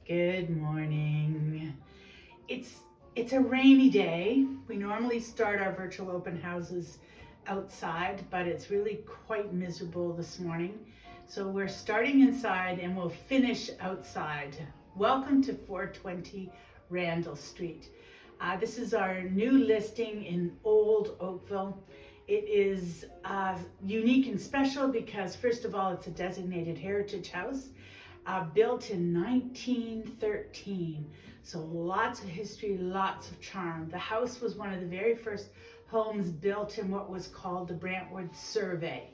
Good morning. It's a rainy day. We normally start our virtual open houses outside, but it's really quite miserable this morning. So we're starting inside and we'll finish outside. Welcome to 420 Randall Street. This is our new listing in Old Oakville. It is unique and special because, first of all, it's a designated heritage house. Built in 1913, so lots of history, lots of charm. The house was one of the very first homes built in what was called the Brantwood Survey.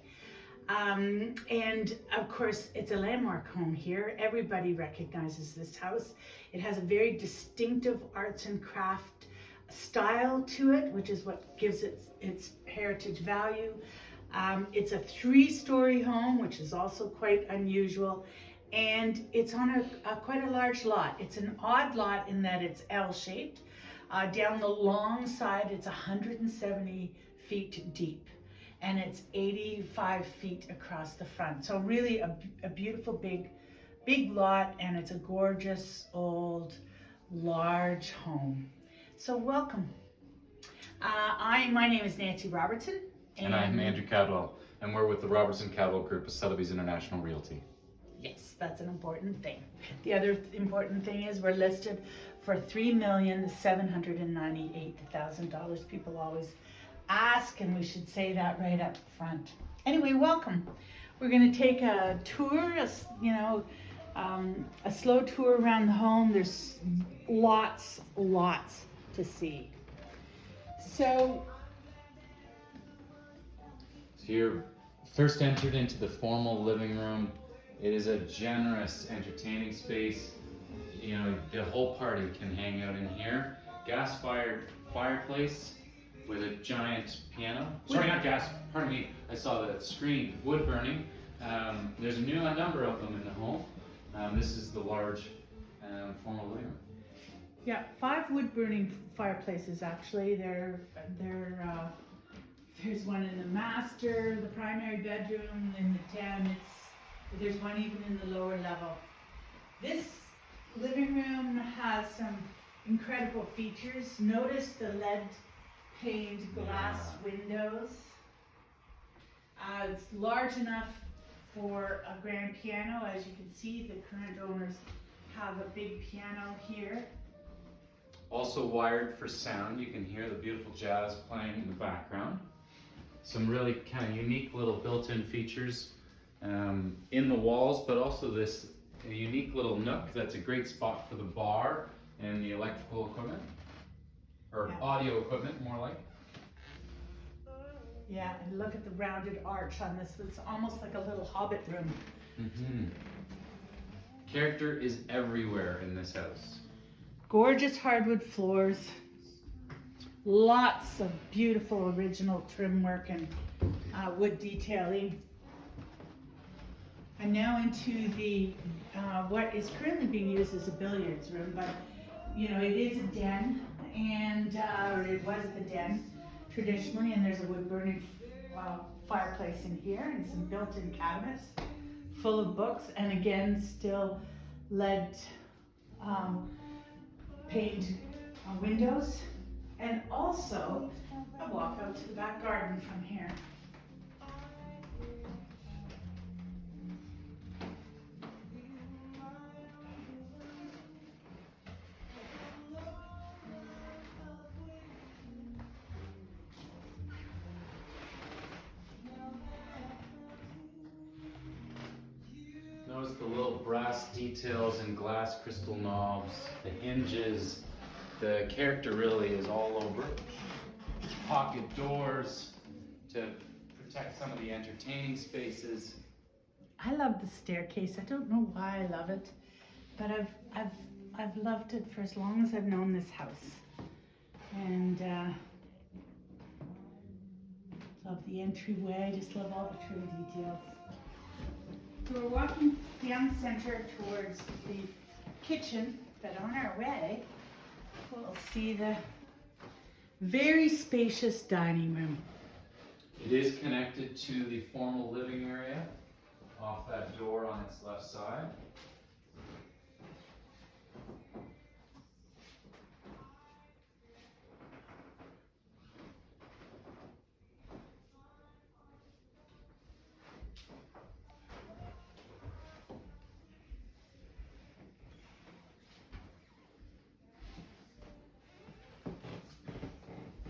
And of course, it's a landmark home here. Everybody recognizes this house. It has a very distinctive arts and craft style to it, which is what gives it its heritage value. It's a 3-story home, which is also quite unusual. And it's on quite a large lot. It's an odd lot in that it's L-shaped. Down the long side, it's 170 feet deep, and it's 85 feet across the front. So really a beautiful big lot, and it's a gorgeous old large home. So welcome. My name is Nancy Robertson. And I'm Andrew Cadwell, and we're with the Robertson Cadwell Group of Sotheby's International Realty. Yes, that's an important thing. The other important thing is we're listed for $3,798,000. People always ask, and we should say that right up front. Anyway, welcome. We're going to take a tour, a slow tour around the home. There's lots to see. So you're first entered into the formal living room. It is a generous entertaining space. You know, the whole party can hang out in here. Gas-fired fireplace with a giant piano. Sorry, not gas, pardon me. I saw the screen, wood burning. There's a number of them in the home. This is the large formal living room. Yeah, 5 wood burning fireplaces actually. There's one in the master, the primary bedroom, in the den. There's one even in the lower level. This living room has some incredible features. Notice the lead paned glass windows. It's large enough for a grand piano. As you can see, the current owners have a big piano here. Also wired for sound. You can hear the beautiful jazz playing in the background. Some really kind of unique little built-in features in the walls, but also this unique little nook that's a great spot for the bar and the electrical equipment, or audio equipment more like. Yeah, and look at the rounded arch on this. It's almost like a little hobbit room. Mm-hmm. Character is everywhere in this house. Gorgeous hardwood floors. Lots of beautiful original trim work and wood detailing. I'm now into the what is currently being used as a billiards room, but you know, it is a den, and or it was the den traditionally, and there's a wood burning fireplace in here and some built-in cabinets full of books, and again still lead paned windows, and also a walk out to the back garden from here. Notice the little brass details and glass crystal knobs, the hinges. The character really is all over. Pocket doors to protect some of the entertaining spaces. I love the staircase. I don't know why I love it, but I've loved it for as long as I've known this house, and love the entryway. I just love all the trim details. So we're walking down the center towards the kitchen, but on our way, we'll see the very spacious dining room. It is connected to the formal living area off that door on its left side.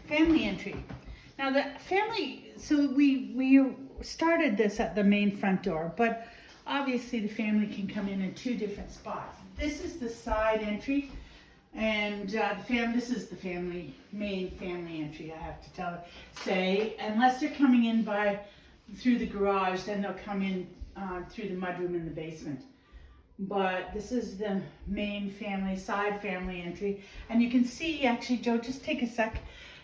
family entry. Now the family, so we started this at the main front door, but obviously the family can come in two different spots. This is the side entry, and this is the main family entry. I have to say, unless they're coming in through the garage, then they'll come in through the mudroom in the basement. But this is the main side family entry, and you can see, actually, Joe, just take a sec.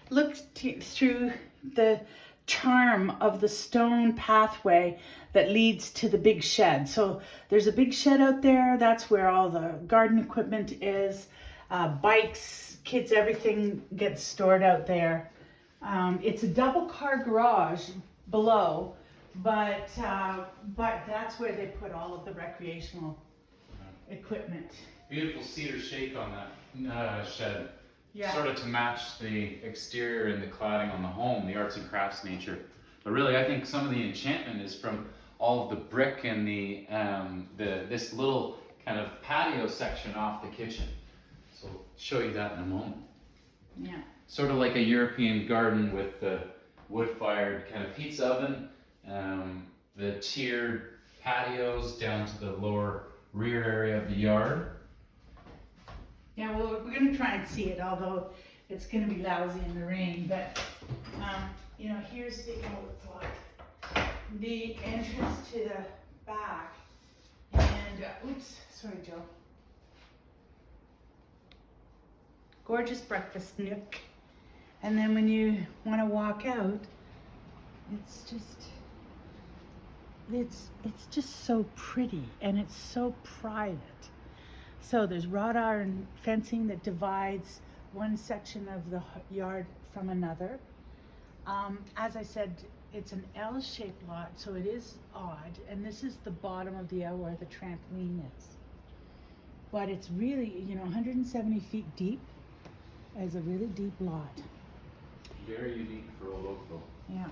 Look through the charm of the stone pathway that leads to the big shed. So there's a big shed out there. That's where all the garden equipment is. Bikes, kids, everything gets stored out there. It's a double car garage below, but that's where they put all of the recreational equipment. Beautiful cedar shake on that shed. Yeah. Sort of to match the exterior and the cladding on the home, the arts and crafts nature. But really, I think some of the enchantment is from all of the brick and this little kind of patio section off the kitchen. So I'll show you that in a moment. Yeah. Sort of like a European garden with the wood-fired kind of pizza oven, the tiered patios down to the lower rear area of the yard. Yeah, well, we're going to try and see it, although it's going to be lousy in the rain. But, here's the entrance to the back. And, oops, sorry, Joe. Gorgeous breakfast nook. And then when you want to walk out, it's just so pretty, and it's so private. So there's wrought iron fencing that divides one section of the yard from another. As I said, it's an L-shaped lot, so it is odd. And this is the bottom of the L where the trampoline is. But it's really, 170 feet deep. It's a really deep lot. Very unique for Old Oakville. Yeah.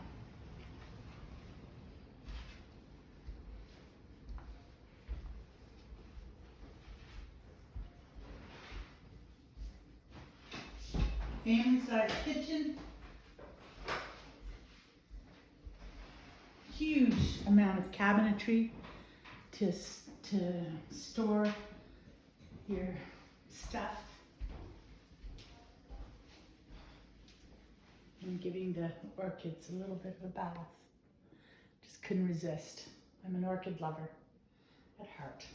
Family size kitchen. Huge amount of cabinetry to store your stuff. And giving the orchids a little bit of a bath. Just couldn't resist. I'm an orchid lover at heart.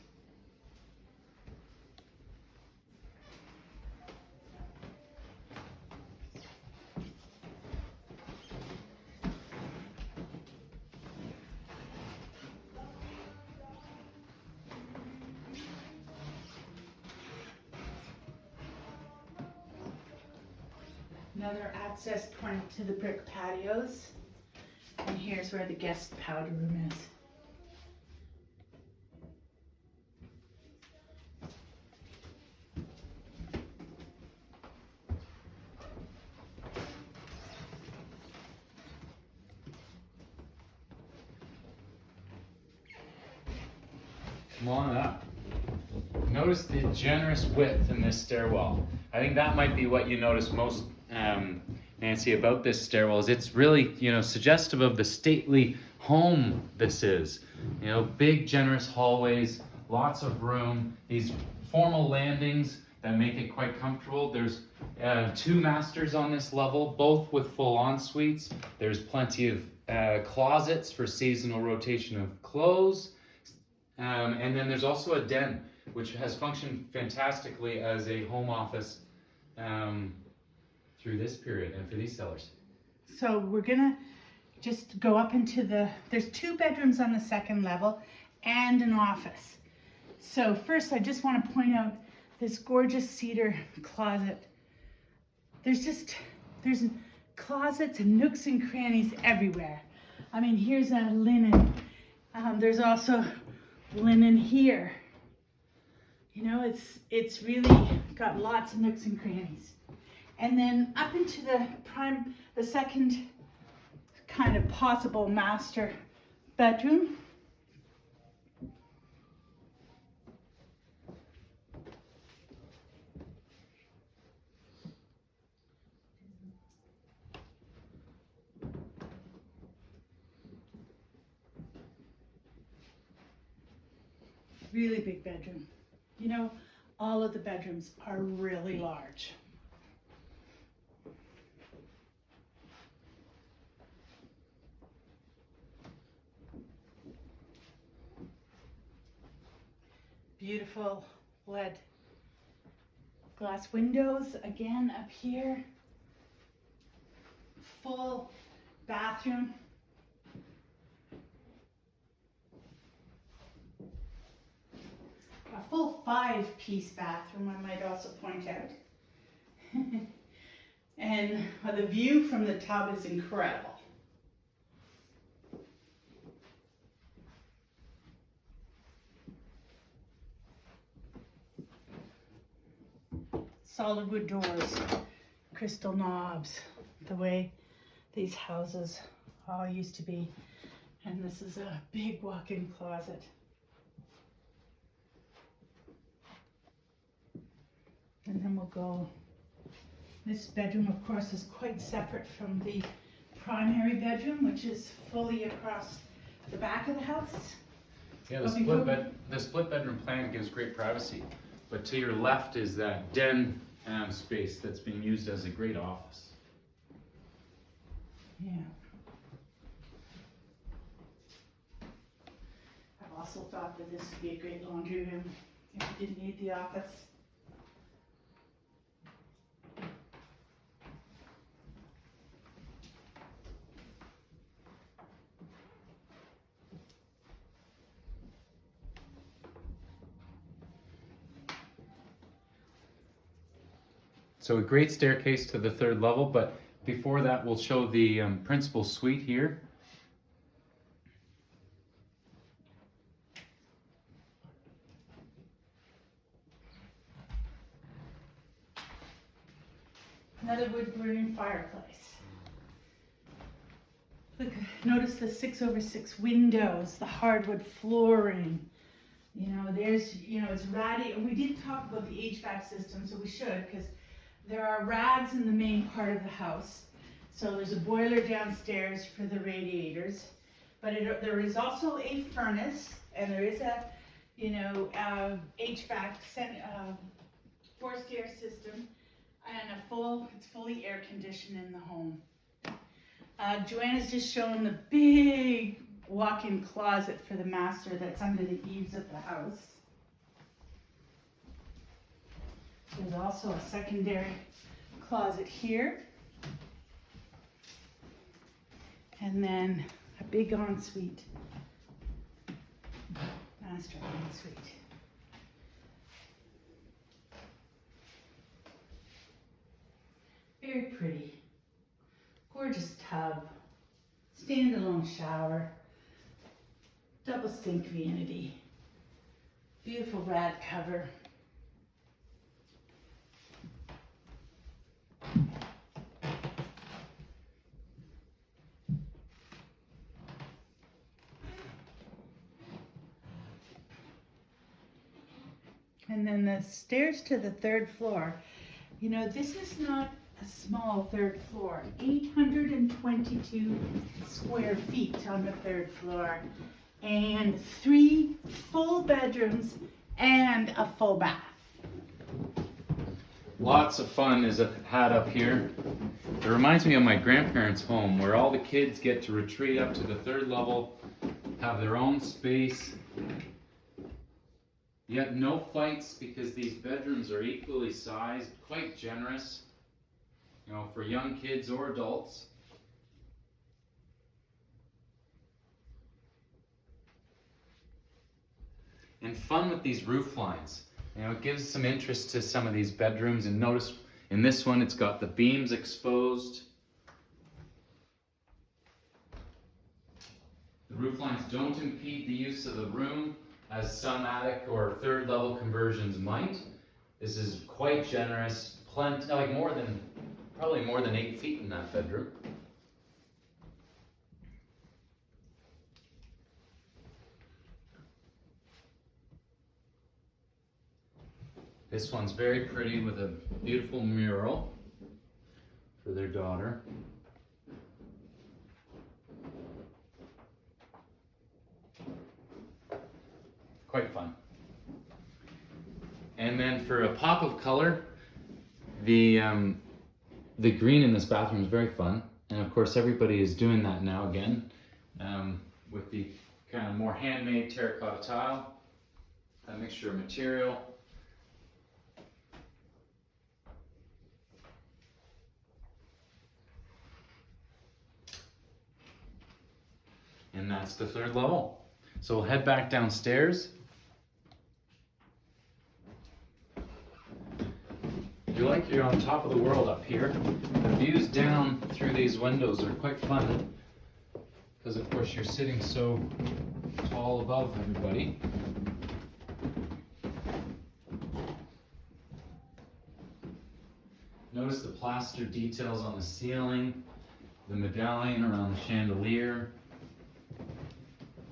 Another access point to the brick patios. And here's where the guest powder room is. Come on up. Notice the generous width in this stairwell. I think that might be what you notice most, Nancy, about this stairwell. Is it's really, suggestive of the stately home this is. Big, generous hallways, lots of room, these formal landings that make it quite comfortable. There's 2 masters on this level, both with full en-suites. There's plenty of closets for seasonal rotation of clothes. And then there's also a den, which has functioned fantastically as a home office through this period and for these sellers. So we're gonna just go up into there's 2 bedrooms on the second level and an office. So first I just want to point out this gorgeous cedar closet. There's closets and nooks and crannies everywhere. I mean, here's a linen. There's also linen here. It's really got lots of nooks and crannies. And then up into the second kind of possible master bedroom. Really big bedroom. You know, all of the bedrooms are really large. Beautiful lead glass windows again up here. Full bathroom. A full 5-piece bathroom, I might also point out. And the view from the tub is incredible. Solid wood doors, crystal knobs, the way these houses all used to be. And this is a big walk-in closet. And then we'll go, this bedroom of course is quite separate from the primary bedroom, which is fully across the back of the house. Yeah, the split bedroom plan gives great privacy, but to your left is that den space that's being used as a great office. Yeah. I've also thought that this would be a great laundry room if you didn't need the office. So a great staircase to the 3rd level, but before that we'll show the principal suite here. Another wood burning fireplace. Look, notice the 6/6 windows, the hardwood flooring. You know, there's, you know, it's ratty. We didn't talk about the HVAC system, so we should, because there are rads in the main part of the house. So there's a boiler downstairs for the radiators, but there is also a furnace, and there is a, you know, HVAC forced air system, and it's fully air conditioned in the home. Joanna's just shown the big walk-in closet for the master that's under the eaves of the house. There's also a secondary closet here. And then a big ensuite. Master ensuite. Very pretty. Gorgeous tub. Standalone shower. Double sink vanity. Beautiful rad cover. And then the stairs to the 3rd floor. You know, this is not a small 3rd floor. 822 square feet on the 3rd floor. And 3 full bedrooms and a full bath. Lots of fun is had up here. It reminds me of my grandparents' home, where all the kids get to retreat up to the 3rd level, have their own space. Yet no fights, because these bedrooms are equally sized, quite generous, you know, for young kids or adults. And fun with these roof lines. You know, it gives some interest to some of these bedrooms, and notice in this one it's got the beams exposed. The roof lines don't impede the use of the room, as some attic or 3rd level conversions might. This is quite generous, plenty, like probably more than 8 feet in that bedroom. This one's very pretty with a beautiful mural for their daughter. Quite fun. And then for a pop of color, the green in this bathroom is very fun. And of course everybody is doing that now again, with the kind of more handmade terracotta tile, a mixture of material. And that's the third level. So we'll head back downstairs. You're like you're on top of the world up here. The views down through these windows are quite fun, because of course you're sitting so tall above everybody. Notice the plaster details on the ceiling, the medallion around the chandelier,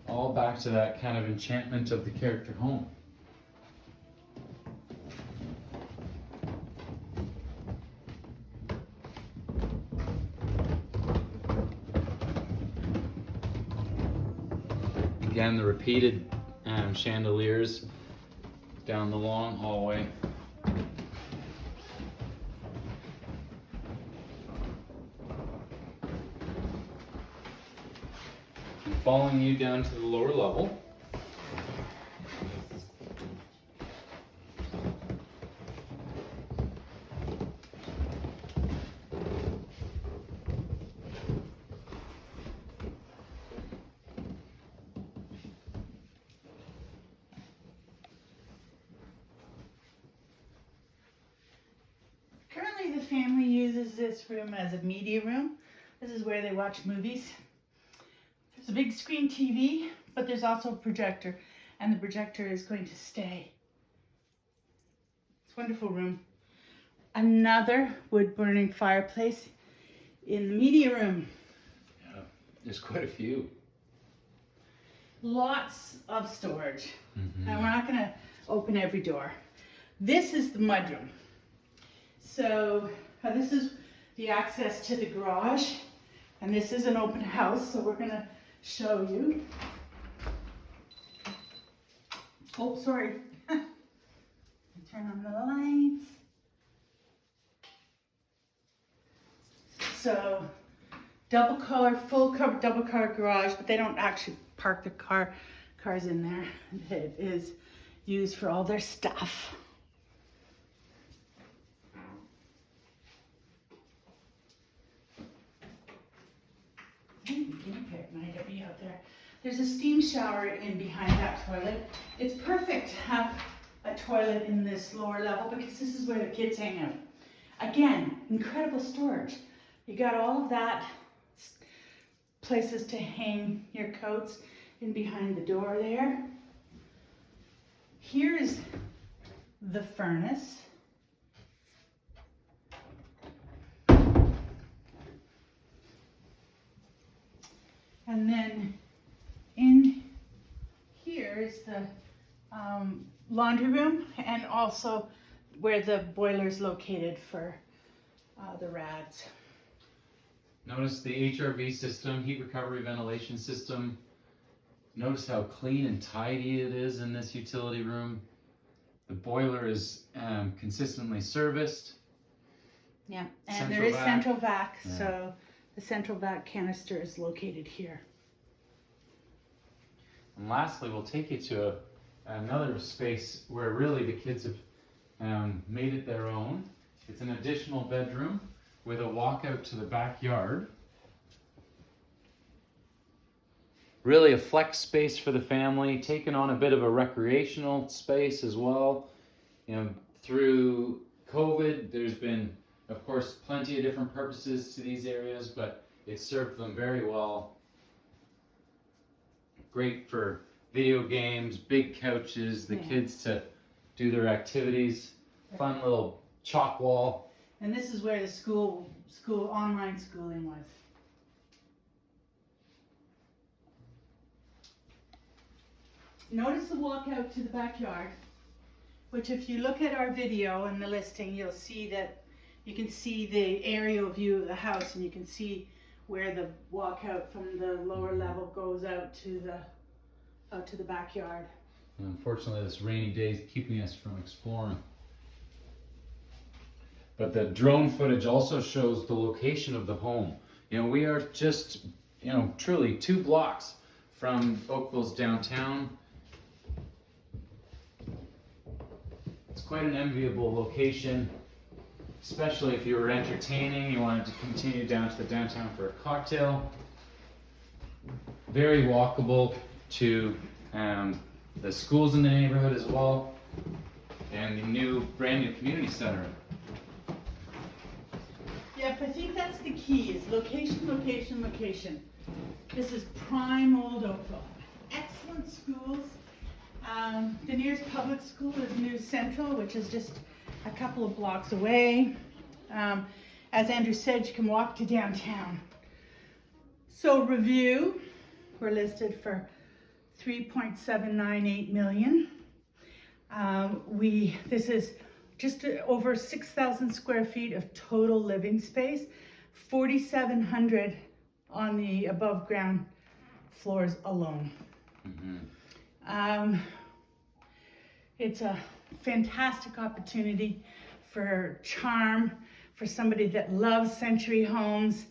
all back to that kind of enchantment of the character home. Again, the repeated chandeliers down the long hallway. And following you down to the lower level. Currently, the family uses this room as a media room. This is where they watch movies. There's a big screen TV, but there's also a projector, and the projector is going to stay. It's a wonderful room. Another wood-burning fireplace in the media room. Yeah, there's quite a few. Lots of storage. And we're not going to open every door. This is the mudroom. So this is the access to the garage, and this is an open house, so we're going to show you. Oh, sorry. Turn on the lights. So double car, full cover, double car garage, but they don't actually park their cars in there. It is used for all their stuff. Might be out there. There's a steam shower in behind that toilet. It's perfect to have a toilet in this lower level because this is where the kids hang out. Again, incredible storage. You got all of that, places to hang your coats in behind the door there. Here's the furnace. And then in here is the laundry room, and also where the boiler is located for the rads. Notice the HRV system, heat recovery ventilation system. Notice how clean and tidy it is in this utility room. The boiler is consistently serviced. Yeah, and Central there is vac. central vac, Yeah. so the central vac canister is located here. And lastly, we'll take you to another space where really the kids have made it their own. It's an additional bedroom with a walkout to the backyard. Really a flex space for the family, taking on a bit of a recreational space as well. You know, through COVID, there's been, of course, plenty of different purposes to these areas, but it served them very well. Great for video games, big couches, the kids to do their activities, fun little chalk wall. And this is where the school online schooling was. Notice the walkout to the backyard, which if you look at our video and the listing, you'll see that you can see the aerial view of the house, and you can see where the walkout from the lower level goes out to the backyard. And unfortunately, this rainy day is keeping us from exploring. But the drone footage also shows the location of the home. You know, we are just, you know, truly 2 blocks from Oakville's downtown. It's quite an enviable location, especially if you were entertaining, you wanted to continue down to the downtown for a cocktail. Very walkable to the schools in the neighborhood as well, and the brand new community center. Yep, I think that's the key, is location, location, location. This is prime old Oakville. Excellent schools. The nearest public school is New Central, which is just a couple of blocks away. As Andrew said, you can walk to downtown. So review, we're listed for $3.798 million. This is just over 6,000 square feet of total living space, 4,700 on the above ground floors alone. It's a fantastic opportunity for charm, for somebody that loves century homes.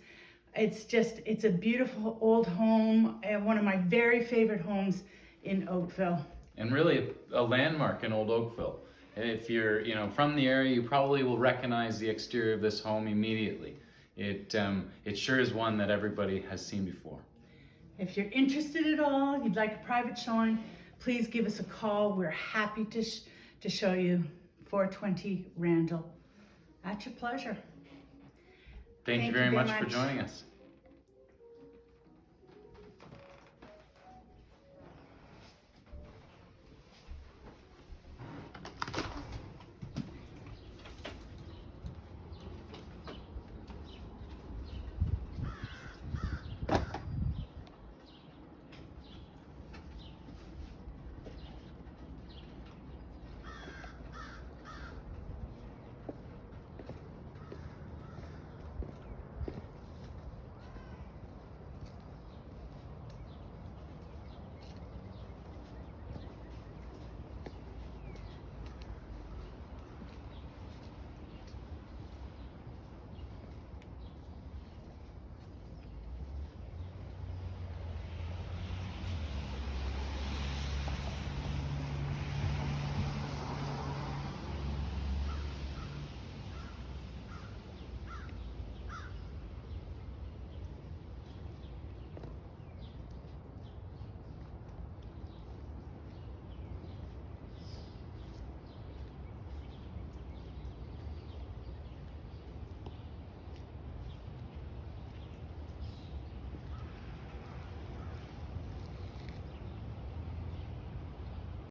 It's a beautiful old home, and one of my very favorite homes in Oakville. And really a landmark in Old Oakville. If you're, you know, from the area, you probably will recognize the exterior of this home immediately. It sure is one that everybody has seen before. If you're interested at all, you'd like a private showing, please give us a call. We're happy to show you 420 Randall. At your pleasure. Thank you very much for joining us.